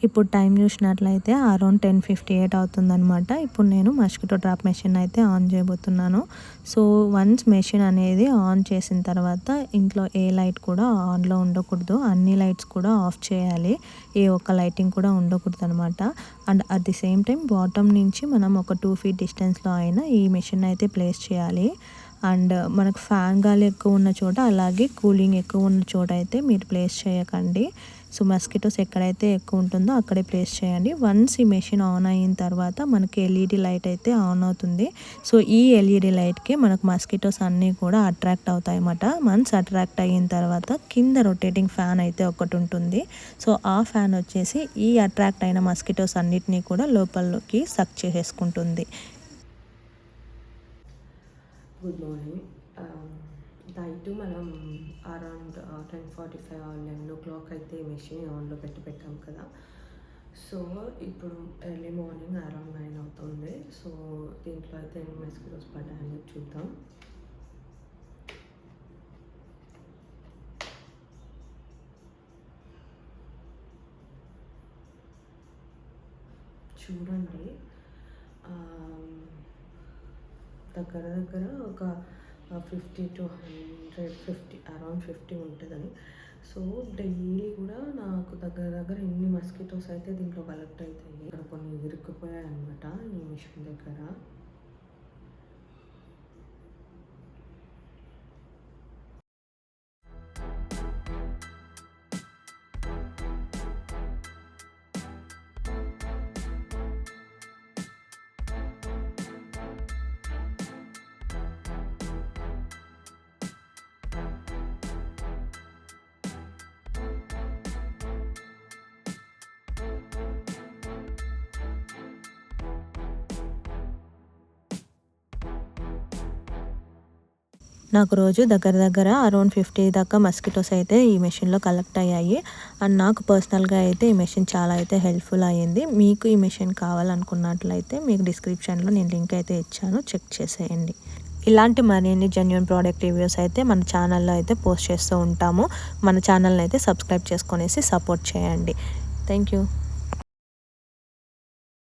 ఇప్పుడు టైం చూసినట్లయితే అరౌండ్ 10:58 అవుతుందన్నమాట. ఇప్పుడు నేను మస్కిటో ట్రాప్ మెషిన్ అయితే ఆన్ చేయబోతున్నాను. సో వన్స్ మెషిన్ అనేది ఆన్ చేసిన తర్వాత ఇంట్లో ఏ లైట్ కూడా ఆన్లో ఉండకూడదు, అన్ని లైట్స్ కూడా ఆఫ్ చేయాలి, ఏ ఒక్క లైటింగ్ కూడా ఉండకూడదు అనమాట. And at the same time bottom నుంచి మనం ఒక 2 feet డిస్టెన్స్లో అయినా ఈ మెషిన్ అయితే ప్లేస్ చేయాలి. అండ్ మనకు ఫ్యాన్ గాలి ఎక్కువ ఉన్న చోట, అలాగే కూలింగ్ ఎక్కువ ఉన్న చోట అయితే మీరు ప్లేస్ చేయకండి. సో మస్కిటోస్ ఎక్కడైతే ఎక్కువ ఉంటుందో అక్కడే ప్లేస్ చేయండి. వన్స్ ఈ మెషిన్ ఆన్ అయిన తర్వాత మనకి ఎల్ఈడి లైట్ అయితే ఆన్ అవుతుంది. సో ఈ ఎల్ఈడి లైట్కి మనకు మస్కిటోస్ అన్నీ కూడా అట్రాక్ట్ అవుతాయి అన్నమాట. వన్స్ అట్రాక్ట్ అయిన తర్వాత కింద రొటేటింగ్ ఫ్యాన్ అయితే ఒకటి ఉంటుంది. సో ఆ ఫ్యాన్ వచ్చేసి ఈ అట్రాక్ట్ అయిన మస్కిటోస్ అన్నిటినీ కూడా లోపలికి సక్ చేసేసుకుంటుంది. Good morning. నైట్ మనం అరౌండ్ 10:45 11 అయితే మెషిన్ ఆన్లో పెట్టాం కదా. సో ఇప్పుడు ఎర్లీ మార్నింగ్ అరౌండ్ 9 అవుతుంది. సో దీంట్లో అయితే ఎన్ని మస్కిటోస్ పడ్డాయని చూద్దాం. చూడండి, దగ్గర ఒక 50 to 150 అరౌండ్ 50 ఉంటుందని. సో డైలీ కూడా నాకు దగ్గర ఇన్ని మస్కిటోస్ అయితే దీంట్లో కలెక్ట్ అవుతాయి. ఇక్కడ కొన్ని ఇరుక్కుపోయాయి అనమాట ఈ మిషన్ దగ్గర. నాకు రోజు దగ్గర అరౌండ్ 50 దాకా మస్కిటోస్ అయితే ఈ మెషిన్లో కలెక్ట్ అయ్యాయి. అండ్ నాకు పర్సనల్గా అయితే ఈ మెషిన్ చాలా అయితే హెల్ప్ఫుల్ అయ్యింది. మీకు ఈ మెషిన్ కావాలనుకున్నట్లయితే మీకు డిస్క్రిప్షన్లో నేను లింక్ అయితే ఇచ్చాను, చెక్ చేసేయండి. ఇలాంటి మరిన్ని జెన్యూన్ ప్రోడక్ట్ రివ్యూస్ అయితే మన ఛానల్లో అయితే పోస్ట్ చేస్తూ ఉంటాము. మన ఛానల్ని అయితే సబ్స్క్రైబ్ చేసుకొనేసి సపోర్ట్ చేయండి. Thank you.